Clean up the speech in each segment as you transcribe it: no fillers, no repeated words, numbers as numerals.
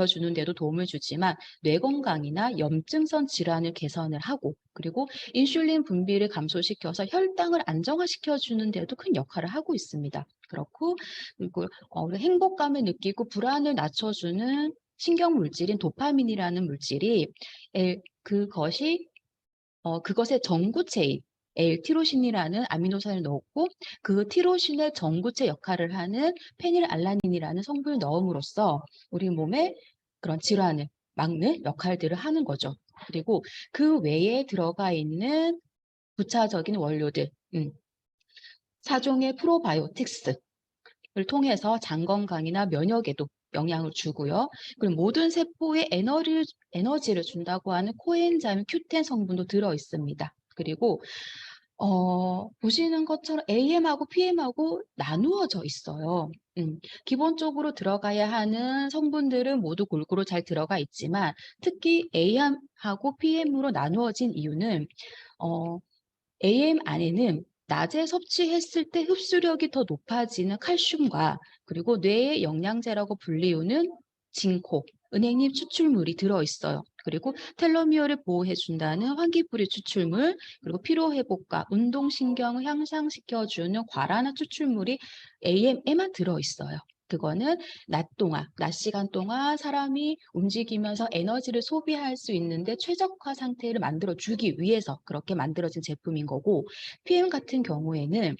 주는 데도 도움을 주지만 뇌 건강이나 염증성 질환을 개선을 하고 그리고 인슐린 분비를 감소시켜서 혈당을 안정화시켜 주는 데도 큰 역할을 하고 있습니다. 그렇고 그리고 우리 행복감을 느끼고 불안을 낮춰주는 신경 물질인 도파민이라는 물질이 그것의 전구체인 L티로신이라는 아미노산을 넣었고 그 티로신의 전구체 역할을 하는 페닐알라닌이라는 성분을 넣음으로써 우리 몸의 그런 질환을 막는 역할들을 하는 거죠. 그리고 그 외에 들어가 있는 부차적인 원료들, 사종의 프로바이오틱스를 통해서 장 건강이나 면역에도 영향을 주고요. 그리고 모든 세포에 에너지를 준다고 하는 코엔자임 Q10 성분도 들어 있습니다. 그리고 보시는 것처럼 AM하고 PM하고 나누어져 있어요. 기본적으로 들어가야 하는 성분들은 모두 골고루 잘 들어가 있지만 특히 AM하고 PM으로 나누어진 이유는 AM 안에는 낮에 섭취했을 때 흡수력이 더 높아지는 칼슘과 그리고 뇌의 영양제라고 불리우는 징코, 은행잎 추출물이 들어있어요. 그리고 텔로미어를 보호해준다는 환기뿌리 추출물, 그리고 피로회복과 운동신경을 향상시켜주는 과라나 추출물이 AM에만 들어있어요. 그거는 낮 시간 동안 사람이 움직이면서 에너지를 소비할 수 있는데 최적화 상태를 만들어주기 위해서 그렇게 만들어진 제품인 거고 PM 같은 경우에는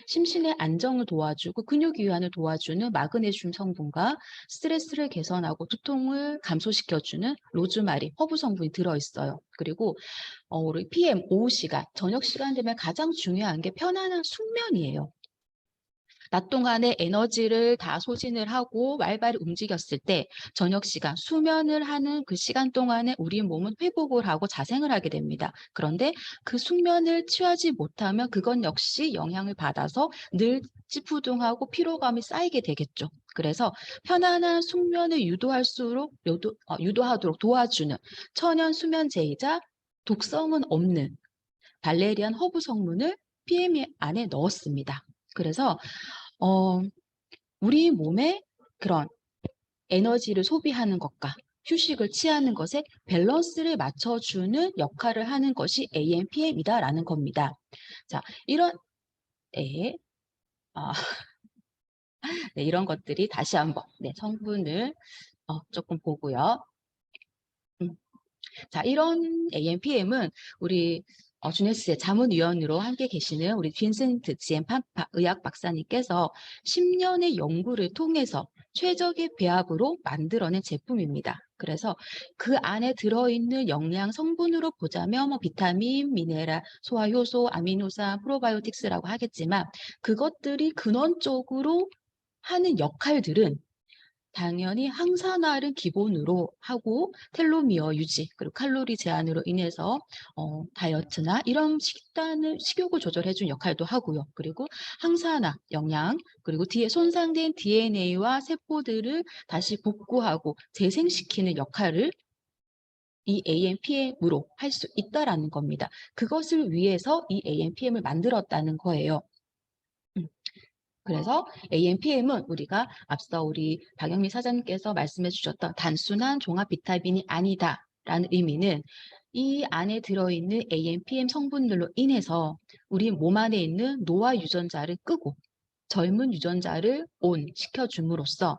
심신의 안정을 도와주고 근육 이완을 도와주는 마그네슘 성분과 스트레스를 개선하고 두통을 감소시켜주는 로즈마리, 허브 성분이 들어있어요. 그리고 우리 PM 오후 시간, 저녁 시간 되면 가장 중요한 게 편안한 숙면이에요. 낮 동안에 에너지를 다 소진을 하고 말발이 움직였을 때 저녁 시간, 수면을 하는 그 시간 동안에 우리 몸은 회복을 하고 자생을 하게 됩니다. 그런데 그 숙면을 취하지 못하면 그건 역시 영향을 받아서 늘 찌푸둥하고 피로감이 쌓이게 되겠죠. 그래서 편안한 숙면을 유도하도록 도와주는 천연 수면제이자 독성은 없는 발레리안 허브 성분을 PM 안에 넣었습니다. 그래서 우리 몸에 그런 에너지를 소비하는 것과 휴식을 취하는 것에 밸런스를 맞춰주는 역할을 하는 것이 AMPM이다라는 겁니다. 자, 네, 어, 네, 이런 것들이 다시 한번 성분을 조금 보고요. 자, 이런 AMPM은 우리 주네스의 자문위원으로 함께 계시는 우리 빈센트 GM 의학 박사님께서 10년의 연구를 통해서 최적의 배합으로 만들어낸 제품입니다. 그래서 그 안에 들어있는 영양 성분으로 보자면 비타민, 미네랄, 소화효소, 아미노산, 프로바이오틱스라고 하겠지만 그것들이 근원적으로 하는 역할들은 당연히 항산화를 기본으로 하고 텔로미어 유지 그리고 칼로리 제한으로 인해서 다이어트나 이런 식욕을 조절해준 역할도 하고요. 그리고 항산화, 영양 그리고 뒤에 손상된 DNA와 세포들을 다시 복구하고 재생시키는 역할을 이 AMPM으로 할 수 있다라는 겁니다. 그것을 위해서 이 AMPM을 만들었다는 거예요. 그래서 AMPM은 우리가 앞서 우리 박영미 사장님께서 말씀해 주셨던 단순한 종합 비타민이 아니다라는 의미는 이 안에 들어있는 AMPM 성분들로 인해서 우리 몸 안에 있는 노화 유전자를 끄고 젊은 유전자를 온 시켜줌으로써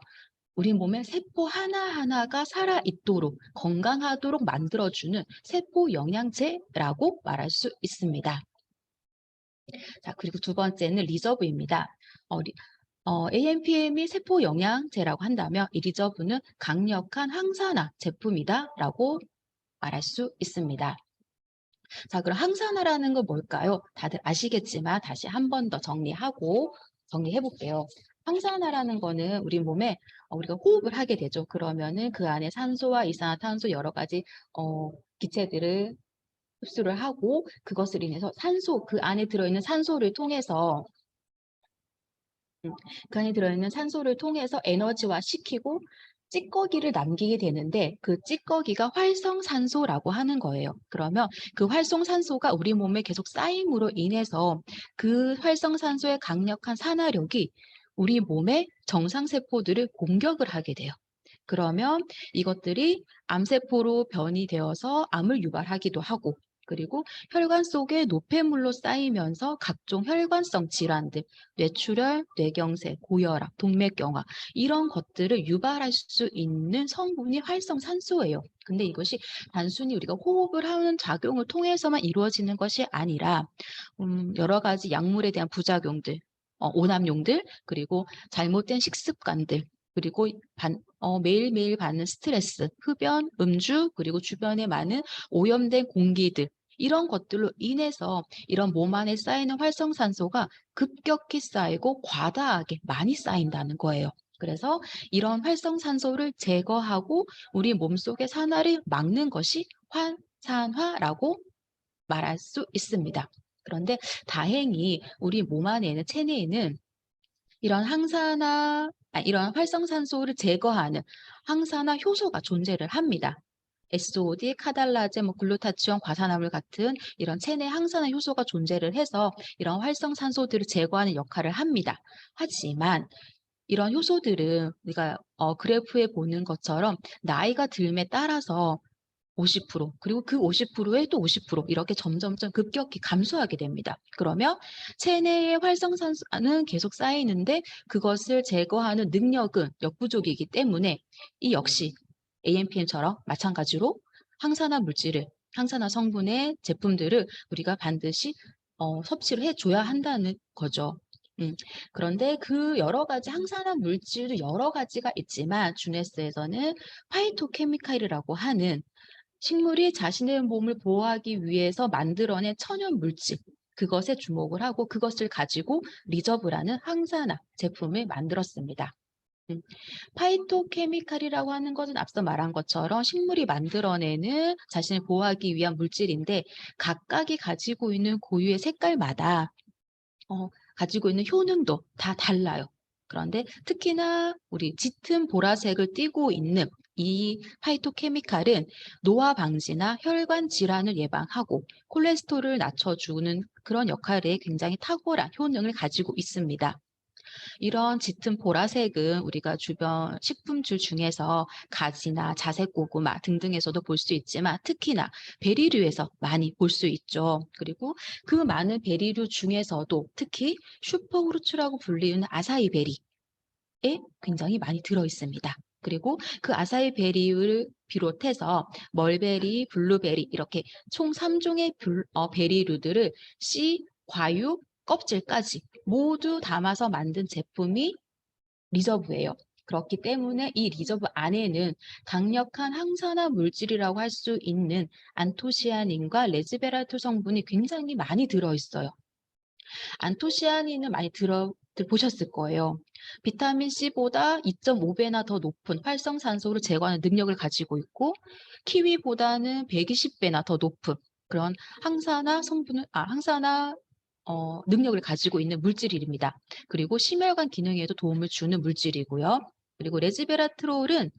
우리 몸의 세포 하나하나가 살아있도록 건강하도록 만들어주는 세포 영양제라고 말할 수 있습니다. 자, 그리고 두 번째는 리저브입니다. AMPM이 세포 영양제라고 한다면 이 리저브는 강력한 항산화 제품이다라고 말할 수 있습니다. 자, 그럼 항산화라는 건 뭘까요? 다들 아시겠지만 다시 한 번 더 정리해 볼게요. 항산화라는 거는 우리 몸에 우리가 호흡을 하게 되죠. 그러면은 그 안에 산소와 이산화탄소 여러 가지 기체들을 흡수를 하고 그것을 인해서 그 안에 들어있는 산소를 통해서 에너지화 시키고 찌꺼기를 남기게 되는데 그 찌꺼기가 활성산소라고 하는 거예요. 그러면 그 활성산소가 우리 몸에 계속 쌓임으로 인해서 그 활성산소의 강력한 산화력이 우리 몸의 정상세포들을 공격을 하게 돼요. 그러면 이것들이 암세포로 변이 되어서 암을 유발하기도 하고, 그리고 혈관 속에 노폐물로 쌓이면서 각종 혈관성 질환들, 뇌출혈, 뇌경색, 고혈압, 동맥경화 이런 것들을 유발할 수 있는 성분이 활성산소예요. 근데 이것이 단순히 우리가 호흡을 하는 작용을 통해서만 이루어지는 것이 아니라 여러 가지 약물에 대한 부작용들, 오남용들, 그리고 잘못된 식습관들, 그리고 매일매일 받는 스트레스, 흡연, 음주, 그리고 주변에 많은 오염된 공기들, 이런 것들로 인해서 이런 몸 안에 쌓이는 활성산소가 급격히 쌓이고 과다하게 많이 쌓인다는 거예요. 그래서 이런 활성산소를 제거하고 우리 몸속의 산화를 막는 것이 환산화라고 말할 수 있습니다. 그런데 다행히 우리 몸 안에는 체내에는 이런 활성산소를 제거하는 항산화 효소가 존재를 합니다. SOD, 카달라제, 글루타치온, 과산화물 같은 이런 체내 항산화 효소가 존재를 해서 이런 활성산소들을 제거하는 역할을 합니다. 하지만 이런 효소들은 우리가 그래프에 보는 것처럼 나이가 들에 따라서 50% 그리고 그 50%에 또 50% 이렇게 점점점 급격히 감소하게 됩니다. 그러면 체내의 활성산소는 계속 쌓이는데 그것을 제거하는 능력은 역부족이기 때문에 이 역시 AMPM처럼 마찬가지로 항산화 물질을, 항산화 성분의 제품들을 우리가 반드시 섭취를 해줘야 한다는 거죠. 그런데 그 여러 가지 항산화 물질도 여러 가지가 있지만 주네스에서는 파이토케미칼이라고 하는 식물이 자신의 몸을 보호하기 위해서 만들어낸 천연 물질, 그것에 주목을 하고 그것을 가지고 리저브라는 항산화 제품을 만들었습니다. 파이토케미칼이라고 하는 것은 앞서 말한 것처럼 식물이 만들어내는 자신을 보호하기 위한 물질인데 각각이 가지고 있는 고유의 색깔마다 가지고 있는 효능도 다 달라요. 그런데 특히나 우리 짙은 보라색을 띠고 있는 이 파이토케미칼은 노화 방지나 혈관 질환을 예방하고 콜레스테롤을 낮춰주는 그런 역할에 굉장히 탁월한 효능을 가지고 있습니다. 이런 짙은 보라색은 우리가 주변 식품줄 중에서 가지나 자색 고구마 등등에서도 볼 수 있지만 특히나 베리류에서 많이 볼 수 있죠. 그리고 그 많은 베리류 중에서도 특히 슈퍼후르츠라고 불리는 아사이 베리에 굉장히 많이 들어 있습니다. 그리고 그 아사이 베리를 비롯해서 멀베리, 블루베리 이렇게 총 3종의 베리류들을 씨, 과육, 껍질까지 모두 담아서 만든 제품이 리저브예요. 그렇기 때문에 이 리저브 안에는 강력한 항산화 물질이라고 할 수 있는 안토시아닌과 레즈베라톨 성분이 굉장히 많이 들어있어요. 안토시아닌은 많이 보셨을 거예요. 비타민 C보다 2.5배나 더 높은 활성산소를 제거하는 능력을 가지고 있고 키위보다는 120배나 더 높은 그런 항산화 능력을 가지고 있는 물질입니다. 그리고 심혈관 기능에도 도움을 주는 물질이고요. 그리고 레즈베라트롤은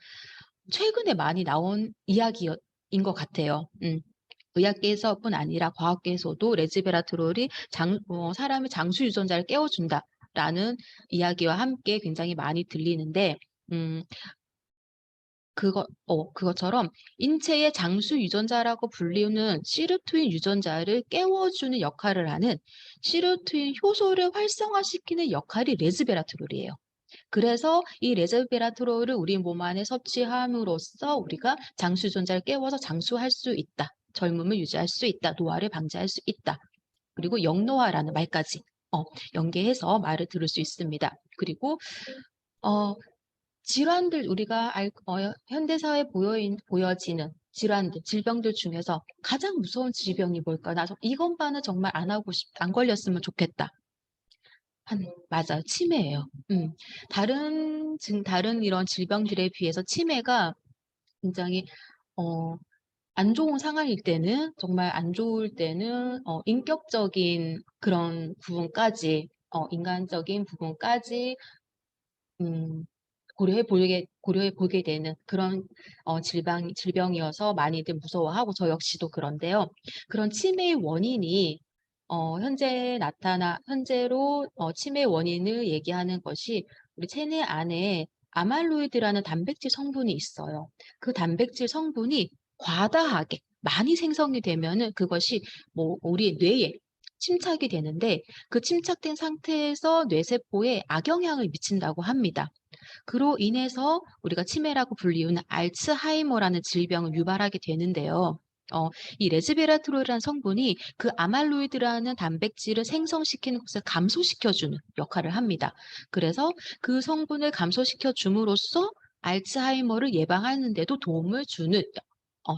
최근에 많이 나온 이야기인 것 같아요. 의학계에서뿐 아니라 과학계에서도 레즈베라트롤이 사람의 장수 유전자를 깨워준다라는 이야기와 함께 굉장히 많이 들리는데 그것처럼 인체의 장수 유전자라고 불리는 시르투인 유전자를 깨워주는 역할을 하는 시르투인 효소를 활성화시키는 역할이 레즈베라트롤이에요. 그래서 이 레즈베라트롤을 우리 몸 안에 섭취함으로써 우리가 장수 유전자를 깨워서 장수할 수 있다. 젊음을 유지할 수 있다. 노화를 방지할 수 있다. 그리고 영노화라는 말까지 연계해서 말을 들을 수 있습니다. 그리고 질환들 우리가 현대사회에 보여지는 질환들, 질병들 중에서 가장 무서운 질병이 뭘까? 이것만은 정말 안 걸렸으면 좋겠다. 맞아요. 치매예요. 다른 이런 질병들에 비해서 치매가 굉장히 안 좋은 상황일 때는 정말 안 좋을 때는 인격적인 그런 부분까지 인간적인 부분까지 고려해 보게 되는 그런 질병이어서 많이들 무서워하고 저 역시도 그런데요. 그런 치매의 원인이 현재로 치매 원인을 얘기하는 것이 우리 체내 안에 아말로이드라는 단백질 성분이 있어요. 그 단백질 성분이 과다하게 많이 생성이 되면은 그것이 뭐 우리 뇌에 침착이 되는데 그 침착된 상태에서 뇌세포에 악영향을 미친다고 합니다. 그로 인해서 우리가 치매라고 불리우는 알츠하이머라는 질병을 유발하게 되는데요. 어, 이 레즈베라트롤이라는 성분이 그 아말로이드라는 단백질을 생성시키는 것을 감소시켜주는 역할을 합니다. 그래서 그 성분을 감소시켜 줌으로써 알츠하이머를 예방하는 데도 도움을 주는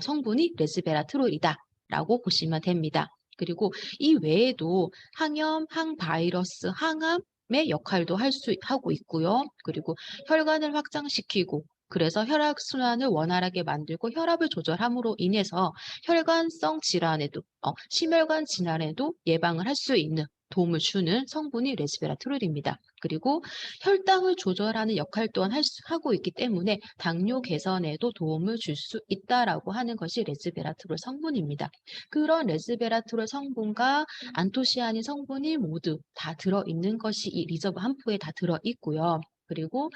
성분이 레즈베라트롤이다라고 보시면 됩니다. 그리고 이 외에도 항염, 항바이러스, 항암의 역할도 하고 있고요. 그리고 혈관을 확장시키고 그래서 혈액순환을 원활하게 만들고 혈압을 조절함으로 인해서 혈관성 질환에도 심혈관 질환에도 예방을 할 수 있는 도움을 주는 성분이 레즈베라트롤입니다. 그리고 혈당을 조절하는 역할 또한 하고 있기 때문에 당뇨 개선에도 도움을 줄 수 있다라고 하는 것이 레즈베라트롤 성분입니다. 그런 레즈베라트롤 성분과 안토시아닌 성분이 모두 다 들어있는 것이 이 리저브 한 포에 다 들어있고요. 그리고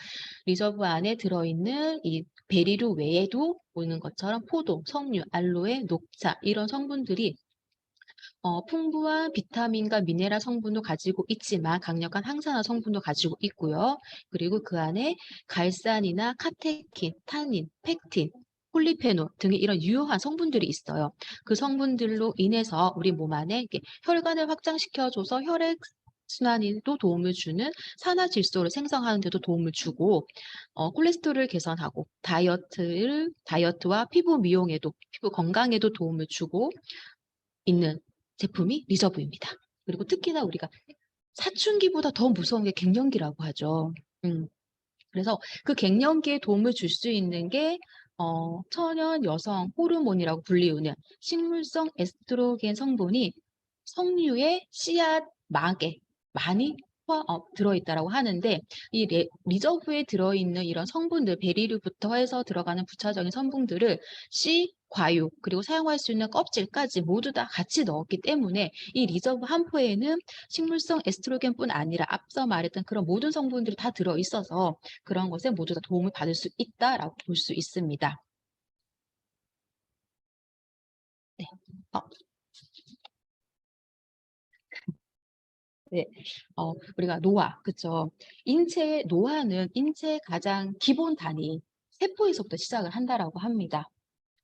리저브 안에 들어있는 이 베리류 외에도 보는 것처럼 포도, 석류, 알로에, 녹차 이런 성분들이 풍부한 비타민과 미네랄 성분도 가지고 있지만 강력한 항산화 성분도 가지고 있고요. 그리고 그 안에 갈산이나 카테킨, 타닌, 펙틴, 폴리페놀 등의 이런 유효한 성분들이 있어요. 그 성분들로 인해서 우리 몸 안에 이렇게 혈관을 확장시켜줘서 혈액 순환에도 도움을 주는 산화질소를 생성하는 데도 도움을 주고 콜레스테롤을 개선하고 다이어트와 피부 미용에도 피부 건강에도 도움을 주고 있는 제품이 리저브입니다. 그리고 특히나 우리가 사춘기보다 더 무서운 게 갱년기라고 하죠. 그래서 그 갱년기에 도움을 줄 수 있는 게 천연 여성 호르몬이라고 불리우는 식물성 에스트로겐 성분이 석류의 씨앗 막에 많이 들어있다라고 하는데 이 리저브에 들어있는 이런 성분들 베리류부터 해서 들어가는 부차적인 성분들을 씨, 과육 그리고 사용할 수 있는 껍질까지 모두 다 같이 넣었기 때문에 이 리저브 한 포에는 식물성 에스트로겐뿐 아니라 앞서 말했던 그런 모든 성분들이 다 들어있어서 그런 것에 모두 다 도움을 받을 수 있다라고 볼 수 있습니다. 네. 네. 우리가 노화, 그쵸. 노화는 인체의 가장 기본 단위, 세포에서부터 시작을 한다라고 합니다.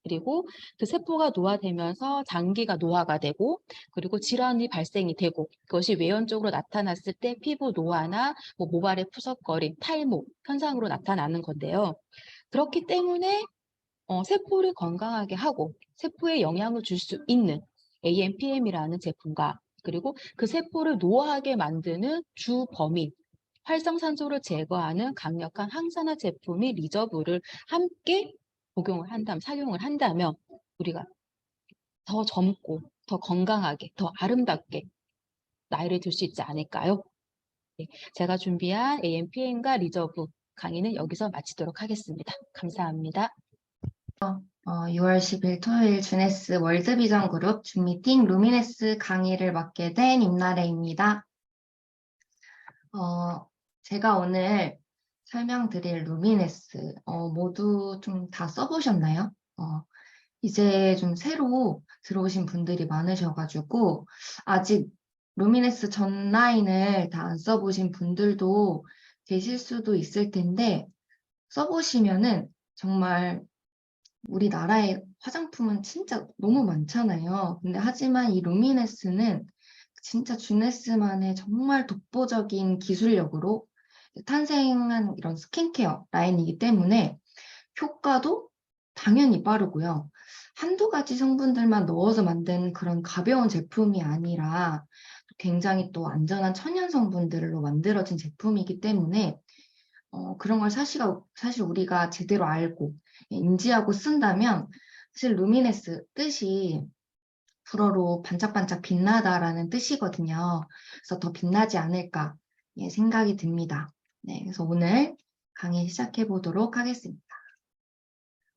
그리고 그 세포가 노화되면서 장기가 노화가 되고, 그리고 질환이 발생이 되고, 그것이 외연적으로 나타났을 때 피부 노화나 뭐 모발의 푸석거림, 탈모 현상으로 나타나는 건데요. 그렇기 때문에 세포를 건강하게 하고 세포에 영향을 줄 수 있는 AMPM이라는 제품과 그리고 그 세포를 노화하게 만드는 주범인 활성산소를 제거하는 강력한 항산화 제품이 리저브를 함께 착용을 한다면 우리가 더 젊고 더 건강하게 더 아름답게 나이를 들 수 있지 않을까요? 네, 제가 준비한 AMPM과 리저브 강의는 여기서 마치도록 하겠습니다. 감사합니다. 6월 10일 토요일 주네스 월드비전 그룹 줌미팅 루미네스 강의를 맡게 된 임나래입니다. 제가 오늘 설명드릴 루미네스 모두 좀 다 써보셨나요? 이제 좀 새로 들어오신 분들이 많으셔가지고 아직 루미네스 전 라인을 다 안 써보신 분들도 계실 수도 있을 텐데 써보시면은 정말 우리나라의 화장품은 진짜 너무 많잖아요. 근데 하지만 이 루미네스는 진짜 주네스만의 정말 독보적인 기술력으로 탄생한 이런 스킨케어 라인이기 때문에 효과도 당연히 빠르고요. 한두 가지 성분들만 넣어서 만든 그런 가벼운 제품이 아니라 굉장히 또 안전한 천연 성분들로 만들어진 제품이기 때문에 그런 걸 사실 우리가 제대로 알고 인지하고 쓴다면 사실 루미네스 뜻이 불어로 반짝반짝 빛나다라는 뜻이거든요. 그래서 더 빛나지 않을까 생각이 듭니다. 네, 그래서 오늘 강의 시작해 보도록 하겠습니다.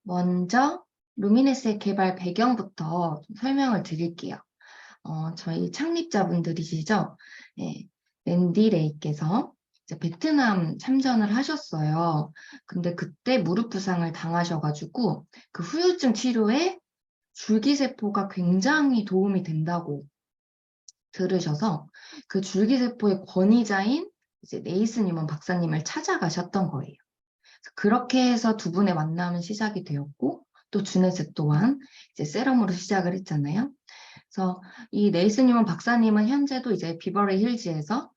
먼저 루미네스의 개발 배경부터 좀 설명을 드릴게요. 저희 창립자분들이시죠. 네, 랜디 레이께서 이제 베트남 참전을 하셨어요. 근데 그때 무릎 부상을 당하셔가지고 그 후유증 치료에 줄기세포가 굉장히 도움이 된다고 들으셔서 그 줄기세포의 권위자인 이제 네이슨 뉴먼 박사님을 찾아가셨던 거예요. 그렇게 해서 두 분의 만남은 시작이 되었고 또 주네스 또한 이제 세럼으로 시작을 했잖아요. 그래서 이 네이슨 뉴먼 박사님은 현재도 이제 비버리 힐즈에서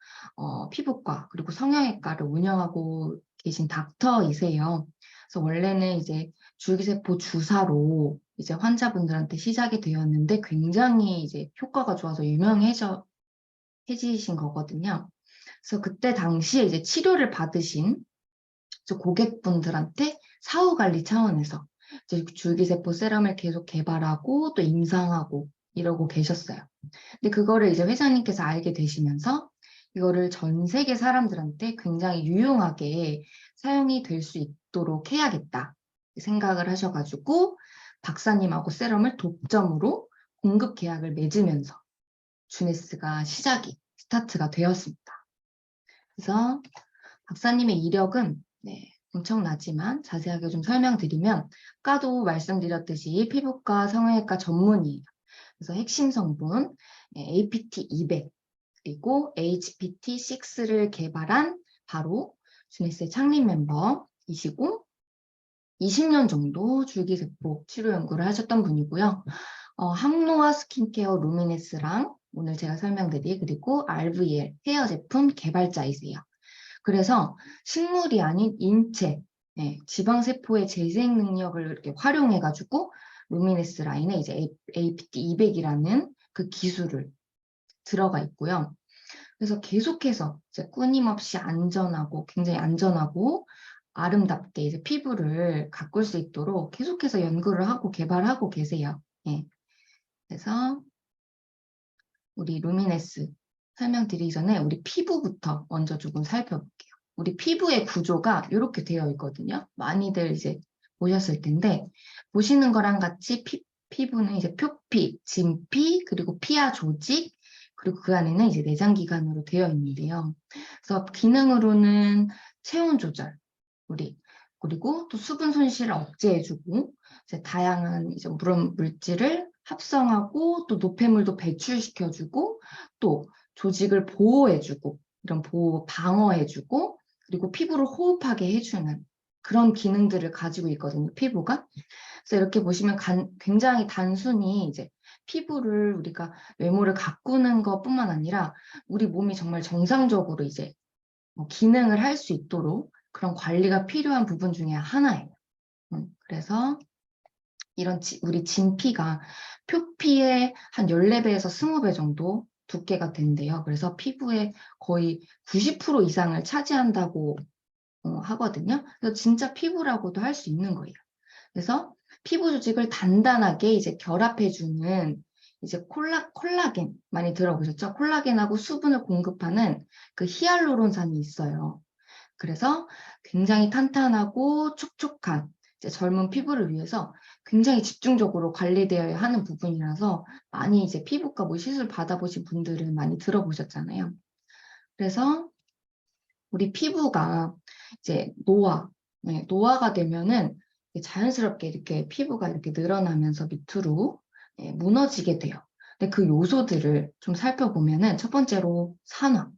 피부과 그리고 성형외과를 운영하고 계신 닥터이세요. 그래서 원래는 이제 줄기세포 주사로 이제 환자분들한테 시작이 되었는데 굉장히 이제 효과가 좋아서 해지신 거거든요. 그래서 그때 당시에 이제 치료를 받으신 고객분들한테 사후 관리 차원에서 이제 줄기세포 세럼을 계속 개발하고 또 임상하고 이러고 계셨어요. 근데 그거를 이제 회장님께서 알게 되시면서 이거를 전 세계 사람들한테 굉장히 유용하게 사용이 될 수 있도록 해야겠다 생각을 하셔가지고 박사님하고 세럼을 독점으로 공급 계약을 맺으면서 주네스가 스타트가 되었습니다. 그래서 박사님의 이력은 엄청나지만 자세하게 좀 설명드리면 아까도 말씀드렸듯이 피부과 성형외과 전문이에요. 그래서 핵심 성분 APT200 그리고 HPT6를 개발한 바로 주네스의 창립 멤버이시고 20년 정도 줄기세포 치료 연구를 하셨던 분이고요. 항노화 스킨케어 루미네스랑 오늘 제가 설명드릴 그리고 RVL 헤어 제품 개발자이세요. 그래서 식물이 아닌 인체, 지방세포의 재생 능력을 이렇게 활용해가지고 루미네스 라인에 이제 APT200이라는 그 기술을 들어가 있고요. 그래서 계속해서 이제 끊임없이 굉장히 안전하고 아름답게 이제 피부를 가꿀 수 있도록 계속해서 연구를 하고 개발하고 계세요. 그래서 우리 루미네스 설명드리기 전에 우리 피부부터 먼저 조금 살펴볼게요. 우리 피부의 구조가 이렇게 되어 있거든요. 많이들 이제 보셨을 텐데 보시는 거랑 같이 피부는 이제 표피, 진피, 그리고 피하 조직, 그리고 그 안에는 이제 내장기관으로 되어 있는데요. 그래서 기능으로는 체온 조절, 그리고 또 수분 손실을 억제해주고 이제 다양한 이제 물질을 합성하고 또 노폐물도 배출시켜주고 또 조직을 보호해주고 이런 방어해주고 그리고 피부를 호흡하게 해주는 그런 기능들을 가지고 있거든요, 피부가. 그래서 이렇게 보시면 굉장히 단순히 이제 피부를 우리가 외모를 가꾸는 것뿐만 아니라 우리 몸이 정말 정상적으로 이제 기능을 할 수 있도록 그런 관리가 필요한 부분 중에 하나예요. 그래서 이런 우리 진피가 표피의 한 14배에서 20배 정도 두께가 된대요. 그래서 피부의 거의 90% 이상을 차지한다고 하거든요. 그래서 진짜 피부라고도 할 수 있는 거예요. 그래서 피부 조직을 단단하게 이제 결합해주는 이제 콜라겐 많이 들어보셨죠? 콜라겐하고 수분을 공급하는 그 히알루론산이 있어요. 그래서 굉장히 탄탄하고 촉촉한 이제 젊은 피부를 위해서 굉장히 집중적으로 관리되어야 하는 부분이라서 많이 이제 피부과 시술 받아보신 분들은 많이 들어보셨잖아요. 그래서 우리 피부가 이제 노화가 되면은 자연스럽게 이렇게 피부가 이렇게 늘어나면서 밑으로 무너지게 돼요. 근데 그 요소들을 좀 살펴보면은 첫 번째로 산화.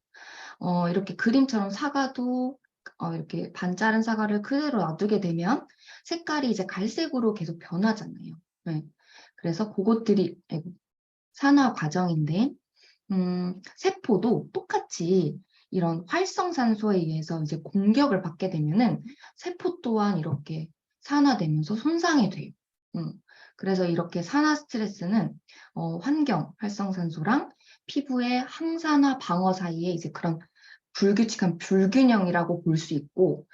이렇게 그림처럼 사과도 이렇게 반자른 사과를 그대로 놔두게 되면 색깔이 이제 갈색으로 계속 변하잖아요. 그래서 그것들이 산화 과정인데 세포도 똑같이 이런 활성산소에 의해서 이제 공격을 받게 되면은 세포 또한 이렇게 산화되면서 손상이 돼요. 그래서 이렇게 산화 스트레스는 환경 활성산소랑 피부의 항산화 방어 사이에 이제 그런 불규칙한 불균형이라고 볼 수 있고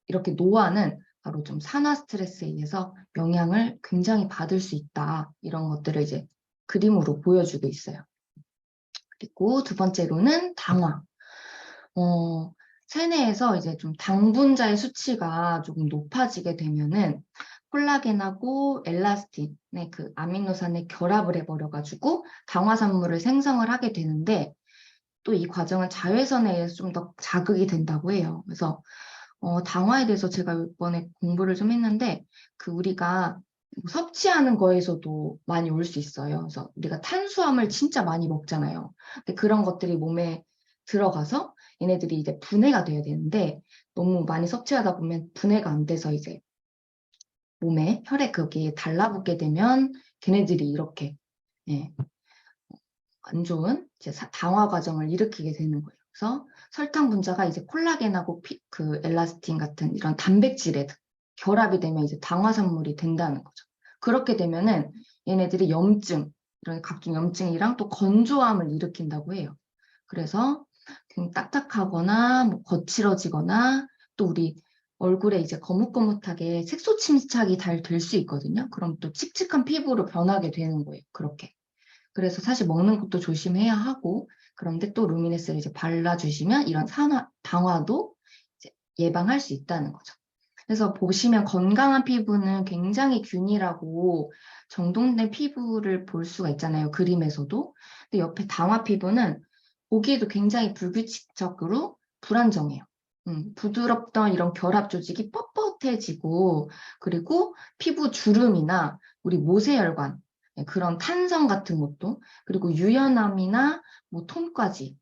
이렇게 노화는 바로 좀 산화 스트레스에 의해서 영향을 굉장히 받을 수 있다. 이런 것들을 이제 그림으로 보여주고 있어요. 그리고 두 번째로는 당화. 체내에서 이제 좀 당분자의 수치가 조금 높아지게 되면은 콜라겐하고 엘라스틴의 그 아미노산의 결합을 해버려가지고 당화산물을 생성을 하게 되는데 또 이 과정은 자외선에 의해서 좀 더 자극이 된다고 해요. 그래서 당화에 대해서 제가 이번에 공부를 좀 했는데 그 우리가 섭취하는 거에서도 많이 올 수 있어요. 그래서 우리가 탄수화물 진짜 많이 먹잖아요. 근데 그런 것들이 몸에 들어가서 얘네들이 이제 분해가 돼야 되는데 너무 많이 섭취하다 보면 분해가 안 돼서 이제 몸에 혈액 거기에 달라붙게 되면 걔네들이 이렇게 예, 안 좋은 이제 당화 과정을 일으키게 되는 거예요. 그래서 설탕 분자가 이제 콜라겐하고 그 엘라스틴 같은 이런 단백질에 결합이 되면 이제 당화산물이 된다는 거죠. 그렇게 되면은 얘네들이 염증, 이런 각종 염증이랑 또 건조함을 일으킨다고 해요. 그래서 좀 딱딱하거나 뭐 거칠어지거나 또 우리 얼굴에 이제 거뭇거뭇하게 색소 침착이 잘 될 수 있거든요. 그럼 또 칙칙한 피부로 변하게 되는 거예요. 그렇게. 그래서 사실 먹는 것도 조심해야 하고, 그런데 또 루미네스를 이제 발라주시면 이런 당화도 이제 예방할 수 있다는 거죠. 그래서 보시면 건강한 피부는 굉장히 균일하고 정돈된 피부를 볼 수가 있잖아요. 그림에서도. 근데 옆에 당화 피부는 보기에도 굉장히 불규칙적으로 불안정해요. 부드럽던 이런 결합 조직이 뻣뻣해지고, 그리고 피부 주름이나 우리 모세혈관, 그런 탄성 같은 것도, 그리고 유연함이나 뭐 톤까지